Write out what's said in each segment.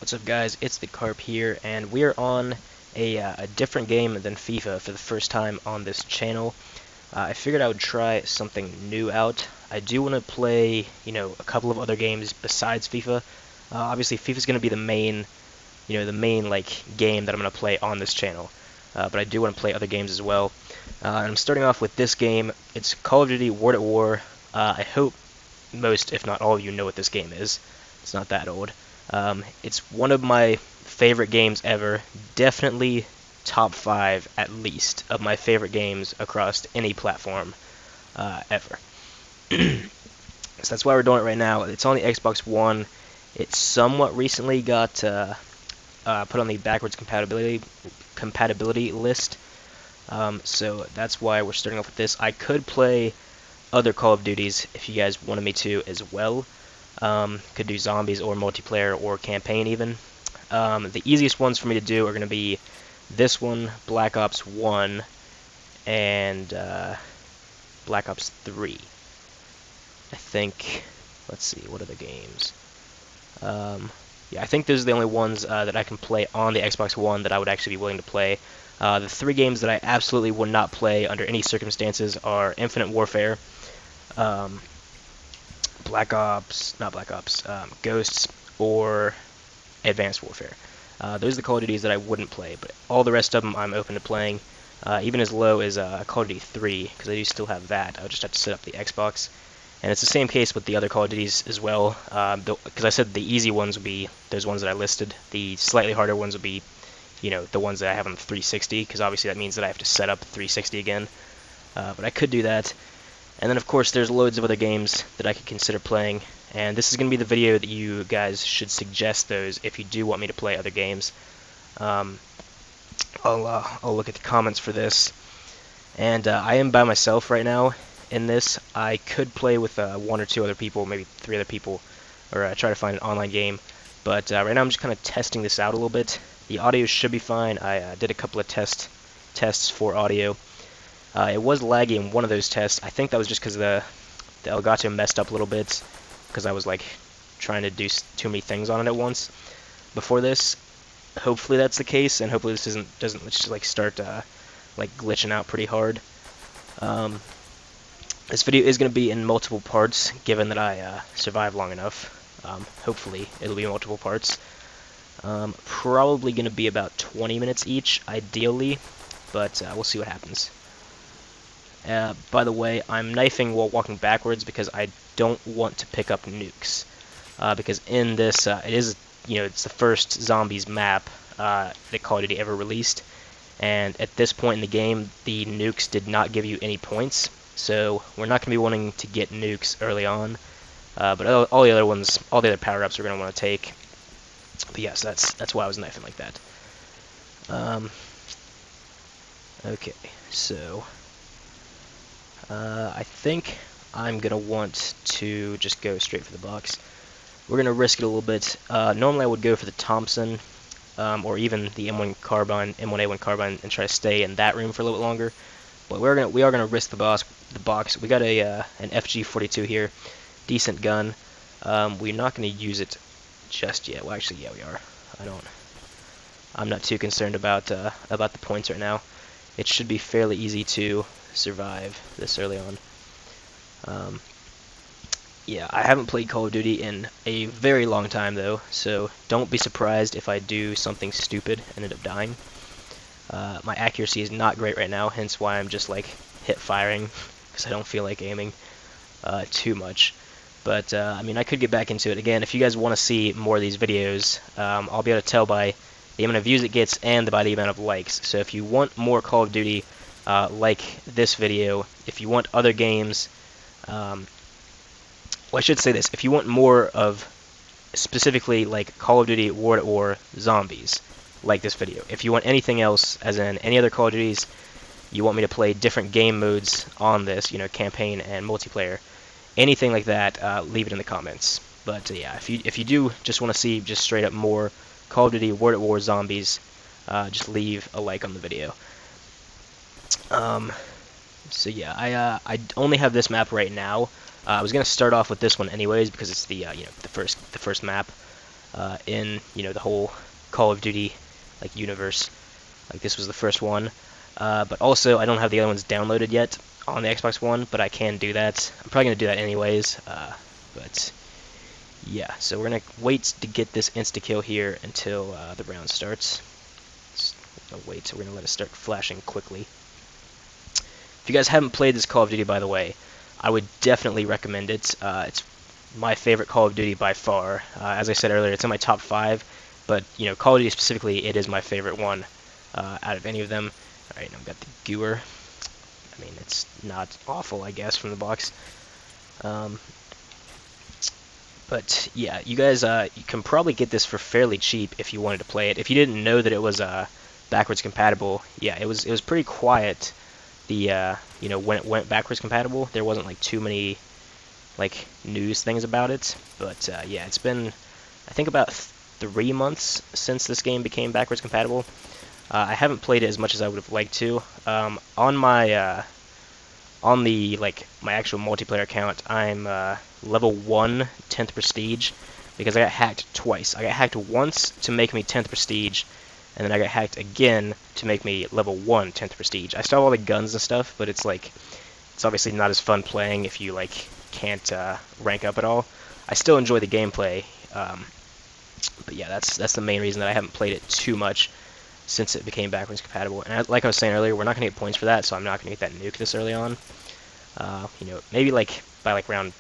What's up, guys? It's the Carp here, and we're on a different game than FIFA for the first time on this channel. I figured I would try something new out. I do want to play, a couple of other games besides FIFA. Obviously, FIFA's going to be the main, game that I'm going to play on this channel. But I do want to play other games as well. And I'm starting off with this game. It's Call of Duty World at War. I hope most, if not all of you, know what this game is. It's not that old. It's one of my favorite games ever. Definitely top 5, at least, of my favorite games across any platform ever. So that's why we're doing it right now. It's on the Xbox One. It somewhat recently got put on the backwards compatibility list. So that's why we're starting off with this. I could play other Call of Duties if you guys wanted me to as well. Could do zombies or multiplayer or campaign even. The easiest ones for me to do are going to be this one, Black Ops 1, and Black Ops 3. I think, let's see, what are the games? Yeah, I think those are the only ones that I can play on the Xbox One that I would actually be willing to play. The 3 games that I absolutely would not play under any circumstances are Infinite Warfare, Ghosts, or Advanced Warfare. Those are the Call of Duties that I wouldn't play, but all the rest of them I'm open to playing, even as low as Call of Duty 3, because I do still have that. I would just have to set up the Xbox. And it's the same case with the other Call of Duties as well, because I said the easy ones would be those ones that I listed. The slightly harder ones would be, the ones that I have on the 360, because obviously that means that I have to set up 360 again. But I could do that. And then, of course, there's loads of other games that I could consider playing. And this is going to be the video that you guys should suggest those if you do want me to play other games. I'll look at the comments for this. And I am by myself right now in this. I could play with 1 or 2 other people, maybe 3 other people, or try to find an online game. But right now I'm just kind of testing this out a little bit. The audio should be fine. I did a couple of tests for audio. It was laggy in one of those tests. I think that was just because the Elgato messed up a little bit, because I was trying to do too many things on it at once before this. Hopefully that's the case, and hopefully this doesn't just start glitching out pretty hard. This video is going to be in multiple parts, given that I survived long enough. Hopefully it'll be multiple parts. Probably going to be about 20 minutes each, ideally, but we'll see what happens. By the way, I'm knifing while walking backwards because I don't want to pick up nukes. Because in this, it is, it's the first zombies map that Call of Duty ever released. And at this point in the game, the nukes did not give you any points. So we're not going to be wanting to get nukes early on. But all the other ones, all the other power-ups we're going to want to take. But yes, that's why I was knifing like that. Okay, so I think I'm going to want to just go straight for the box. We're going to risk it a little bit. Normally I would go for the Thompson, or even the M1 carbine, M1A1 carbine, and try to stay in that room for a little bit longer. But we are going to risk the box. We got an FG42 here, decent gun. We're not going to use it just yet. Well, actually, yeah, we are. I'm not too concerned about the points right now. It should be fairly easy to survive this early on. Yeah, I haven't played Call of Duty in a very long time though, so don't be surprised if I do something stupid and end up dying. My accuracy is not great right now, hence why I'm just hip firing, because I don't feel like aiming too much. But I mean, I could get back into it again. If you guys want to see more of these videos, I'll be able to tell by the amount of views it gets and by the amount of likes. So if you want more Call of Duty like this video, if you want other games, well, I should say this, if you want more of specifically Call of Duty World at War Zombies, like this video. If you want anything else, as in any other Call of Duties, you want me to play different game modes on this, campaign and multiplayer, anything like that, leave it in the comments. But yeah, if you do just want to see just straight up more Call of Duty World at War Zombies, just leave a like on the video. So yeah, I only have this map right now. I was gonna start off with this one anyways because it's the the first map. in the whole Call of Duty universe. Like this was the first one, but also I don't have the other ones downloaded yet on the Xbox One, but I can do that. I'm probably gonna do that anyways. But yeah, so we're gonna wait to get this insta kill here until the round starts. We're gonna wait, so we're gonna let it start flashing quickly. If you guys haven't played this Call of Duty, by the way, I would definitely recommend it. It's my favorite Call of Duty by far. As I said earlier, it's in my top 5, but Call of Duty specifically, it is my favorite one out of any of them. All right, now we've got the Gewer. I mean, it's not awful, I guess, from the box. But yeah, you guys, you can probably get this for fairly cheap if you wanted to play it. If you didn't know that it was backwards compatible, yeah, it was pretty quiet. The when it went backwards compatible, there wasn't too many news things about it. But yeah, it's been I think about 3 months since this game became backwards compatible. I haven't played it as much as I would have liked to. On my my actual multiplayer account, I'm level 1, 10th prestige, because I got hacked twice. I got hacked once to make me 10th prestige, and then I got hacked again to make me level 1, 10th prestige. I still have all the guns and stuff, but it's obviously not as fun playing if you can't rank up at all. I still enjoy the gameplay, but yeah, that's the main reason that I haven't played it too much since it became backwards compatible. And like I was saying earlier, we're not going to get points for that, so I'm not going to get that nuke this early on. Maybe by round,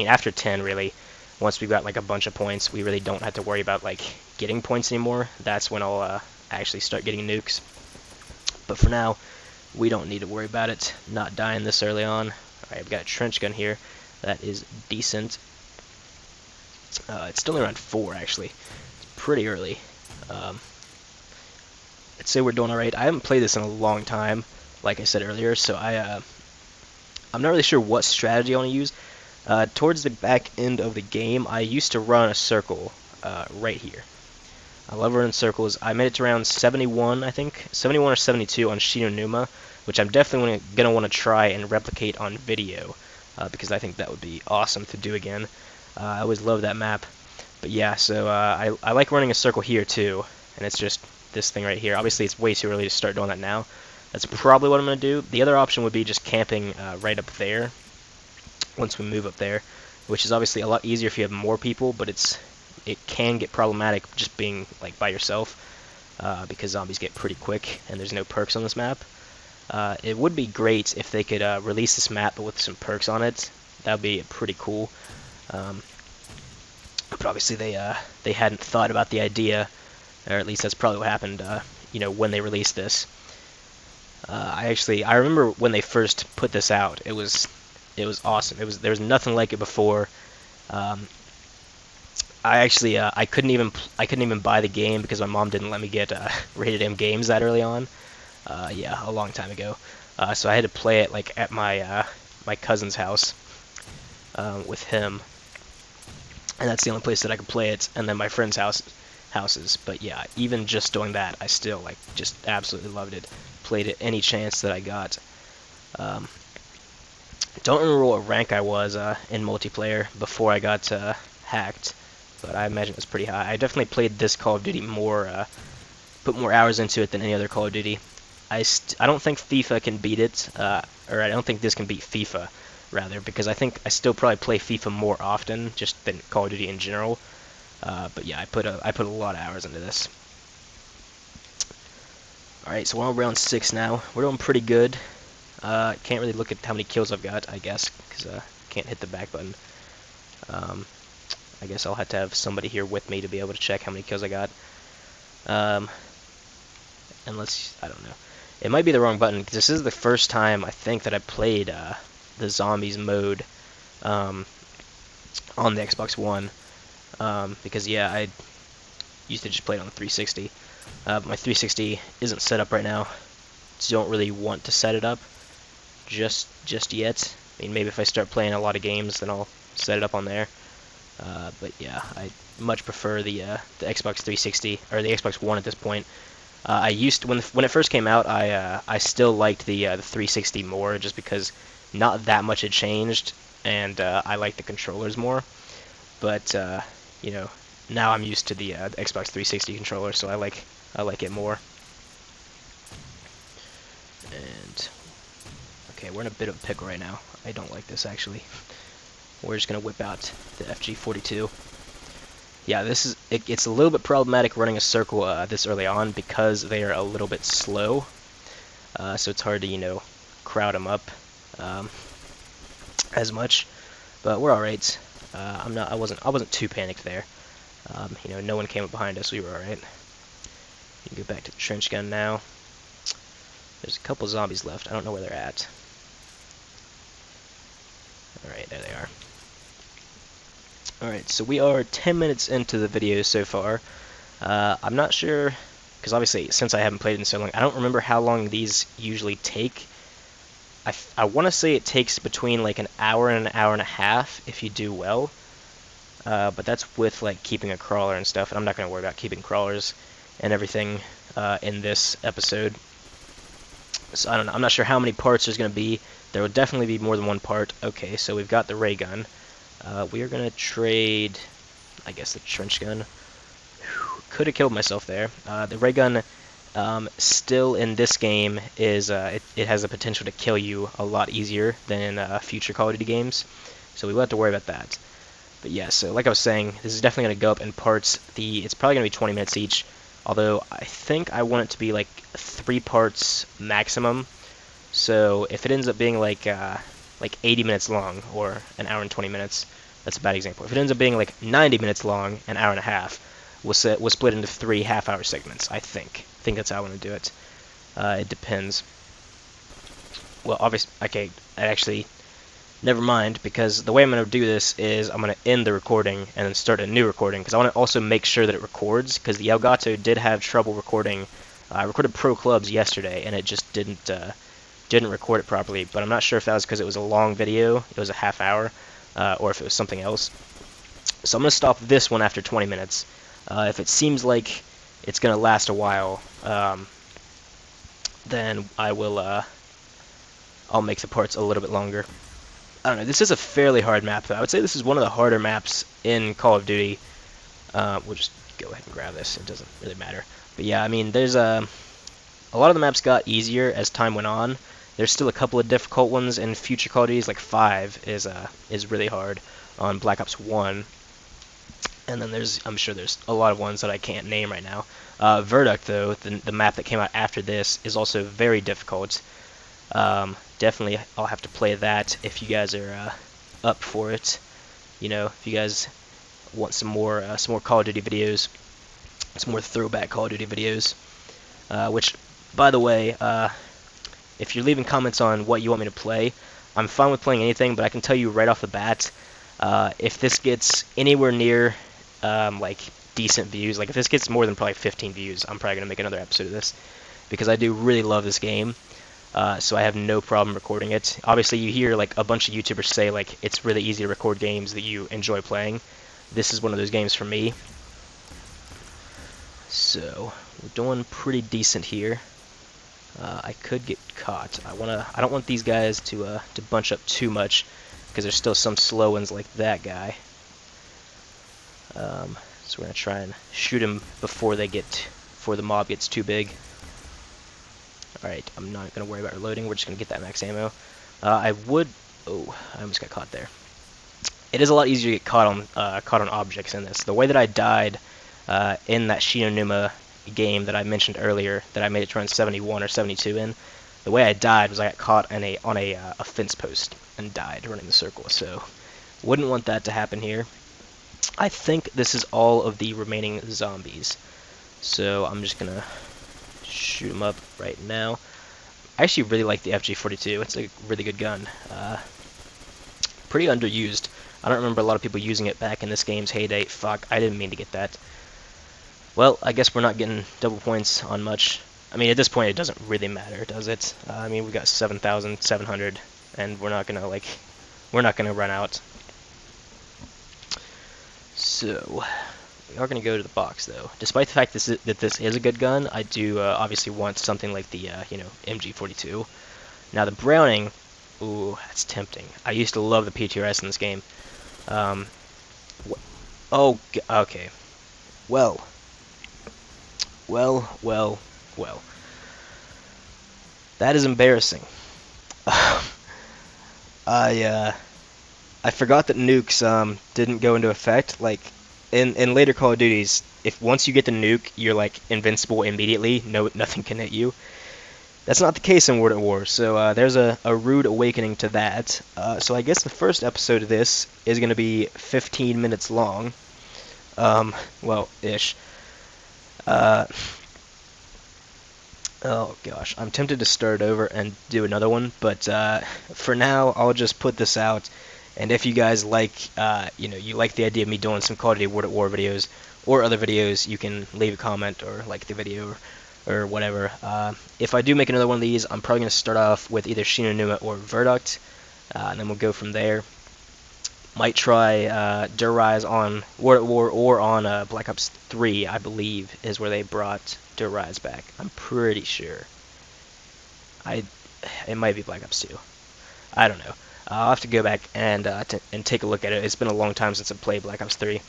after 10 really, once we've got a bunch of points, we really don't have to worry about getting points anymore. That's when I'll actually start getting nukes. But for now, we don't need to worry about it, not dying this early on. Alright, we've got a trench gun here. That is decent. It's still around 4 actually. It's pretty early. I'd say we're doing alright. I haven't played this in a long time, like I said earlier, so I'm not really sure what strategy I want to use. Towards the back end of the game, I used to run a circle right here. I love running circles. I made it to around 71, I think. 71 or 72 on Shinonuma, which I'm definitely going to want to try and replicate on video, because I think that would be awesome to do again. I always love that map. But yeah, so I like running a circle here too, and it's just this thing right here. Obviously, it's way too early to start doing that now. That's probably what I'm going to do. The other option would be just camping right up there once we move up there, which is obviously a lot easier if you have more people, but it can get problematic just being by yourself, because zombies get pretty quick and there's no perks on this map. It would be great if they could release this map but with some perks on it. That would be pretty cool. But obviously they hadn't thought about the idea, or at least that's probably what happened when they released this. I remember when they first put this out, it was awesome. There was nothing like it before. I couldn't even buy the game because my mom didn't let me get rated M games that early on. Yeah, a long time ago. So I had to play it at my my cousin's house with him, and that's the only place that I could play it. And then my friends' houses. But yeah, even just doing that, I still just absolutely loved it. Played it any chance that I got. Don't remember what rank I was in multiplayer before I got hacked, but I imagine it was pretty high. I definitely played this Call of Duty more, put more hours into it than any other Call of Duty. I don't think FIFA can beat it, or I don't think this can beat FIFA, rather, because I think I still probably play FIFA more often just than Call of Duty in general. But yeah, I put a lot of hours into this. Alright, so we're on round 6 now. We're doing pretty good. Can't really look at how many kills I've got, I guess, because I can't hit the back button. I guess I'll have to have somebody here with me to be able to check how many kills I got. Unless, I don't know. It might be the wrong button, because this is the first time, I think, that I played the Zombies mode on the Xbox One. Because, yeah, I used to just play it on the 360. But my 360 isn't set up right now. So don't really want to set it up just yet. I mean, maybe if I start playing a lot of games, then I'll set it up on there. But yeah, I much prefer the Xbox 360 or the Xbox One at this point. I used to, when it first came out, I still liked the 360 more, just because not that much had changed, and I liked the controllers more. But you know, now I'm used to the Xbox 360 controller, so I like it more. And okay, we're in a bit of a pickle right now. I don't like this actually. We're just gonna whip out the FG42. Yeah, it's a little bit problematic running a circle this early on because they are a little bit slow. So it's hard to crowd them up as much. But we're all right. I wasn't too panicked there. No one came up behind us. We were all right. You can go back to the trench gun now. There's a couple zombies left. I don't know where they're at. Alright, there they are. Alright, so we are 10 minutes into the video so far. I'm not sure, because obviously since I haven't played in so long, I don't remember how long these usually take. I want to say it takes between like an hour and a half if you do well. But that's with like keeping a crawler and stuff, and I'm not going to worry about keeping crawlers and everything in this episode. So I don't know. I'm not sure how many parts there's going to be. There will definitely be more than one part. Okay, so we've got the ray gun. We are going to trade, I guess, the trench gun. Could have killed myself there. The ray gun, still in this game, is it has the potential to kill you a lot easier than in future Call of Duty games. So we will have to worry about that. But yeah, so like I was saying, this is definitely going to go up in parts. It's probably going to be 20 minutes each. Although I think I want it to be like 3 parts maximum. So if it ends up being like 80 minutes long or an hour and 20 minutes, that's a bad example. If it ends up being like 90 minutes long, an hour and a half, we'll split into 3 half-hour segments. I think that's how I want to do it. It depends. Well, obviously, okay, actually, never mind, because the way I'm going to do this is I'm going to end the recording and then start a new recording, because I want to also make sure that it records, because the Elgato did have trouble recording. I recorded Pro Clubs yesterday, and it just didn't record it properly, but I'm not sure if that was because it was a long video, it was a half hour, or if it was something else. So I'm going to stop this one after 20 minutes. If it seems like it's going to last a while, then I'll make the parts a little bit longer. I don't know, this is a fairly hard map, though. I would say this is one of the harder maps in Call of Duty. We'll just go ahead and grab this. It doesn't really matter. But yeah, I mean, there's a lot of the maps got easier as time went on. There's still a couple of difficult ones in future Call of Duties, like 5 is really hard on Black Ops 1. And then I'm sure there's a lot of ones that I can't name right now. Verduct, though, the map that came out after this, is also very difficult. Definitely I'll have to play that if you guys are up for it. If you guys want some more Call of Duty videos, some more throwback Call of Duty videos. Which, by the way, if you're leaving comments on what you want me to play, I'm fine with playing anything, but I can tell you right off the bat, if this gets anywhere near like decent views, like if this gets more than probably 15 views, I'm probably gonna make another episode of this, because I do really love this game. So I have no problem recording it. Obviously, you hear like a bunch of YouTubers say like it's really easy to record games that you enjoy playing. This is one of those games for me. So we're doing pretty decent here. I could get caught. I don't want these guys to bunch up too much, because there's still some slow ones like that guy. So we're gonna try and shoot him before the mob gets too big. Alright, I'm not going to worry about reloading, we're just going to get that max ammo. I almost got caught there. It is a lot easier to get caught on objects in this. The way that I died in that Shinonuma game that I mentioned earlier, that I made it to run 71 or 72 in, the way I died was I got caught on a fence post and died running the circle, so wouldn't want that to happen here. I think this is all of the remaining zombies, so I'm just going to shoot them up right now. I actually really like the FG42. It's a really good gun. Pretty underused. I don't remember a lot of people using it back in this game's heyday. Fuck, I didn't mean to get that. Well, I guess we're not getting double points on much. I mean, at this point, it doesn't really matter, does it? I mean, we got 7,700, and we're not gonna run out. So we are going to go to the box, though. Despite the fact that this is a good gun, I do obviously want something like the MG42. Now the Browning, ooh, that's tempting. I used to love the PTRS in this game. Okay. Well, well, well, well. That is embarrassing. I forgot that nukes didn't go into effect. Like in later Call of Duties, if once you get the nuke, you're like invincible immediately. No, nothing can hit you. That's not the case in World at War. So there's a rude awakening to that. So I guess the first episode of this is going to be 15 minutes long. Well, ish. Uh, oh gosh, I'm tempted to start over and do another one, but for now, I'll just put this out. And if you guys like, you like the idea of me doing some Call of Duty World at War videos or other videos, you can leave a comment or like the video or whatever. If I do make another one of these, I'm probably going to start off with either Shinonuma or Verduct, and then we'll go from there. Might try Der Rise on World at War or on Black Ops 3, I believe, is where they brought Der Rise back. I'm pretty sure. It might be Black Ops 2. I don't know. I'll have to go back and take a look at it. It's been a long time since I played Black Ops 3.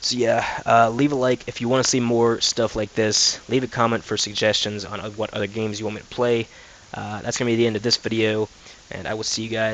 So yeah, leave a like if you want to see more stuff like this. Leave a comment for suggestions on what other games you want me to play. That's going to be the end of this video, and I will see you guys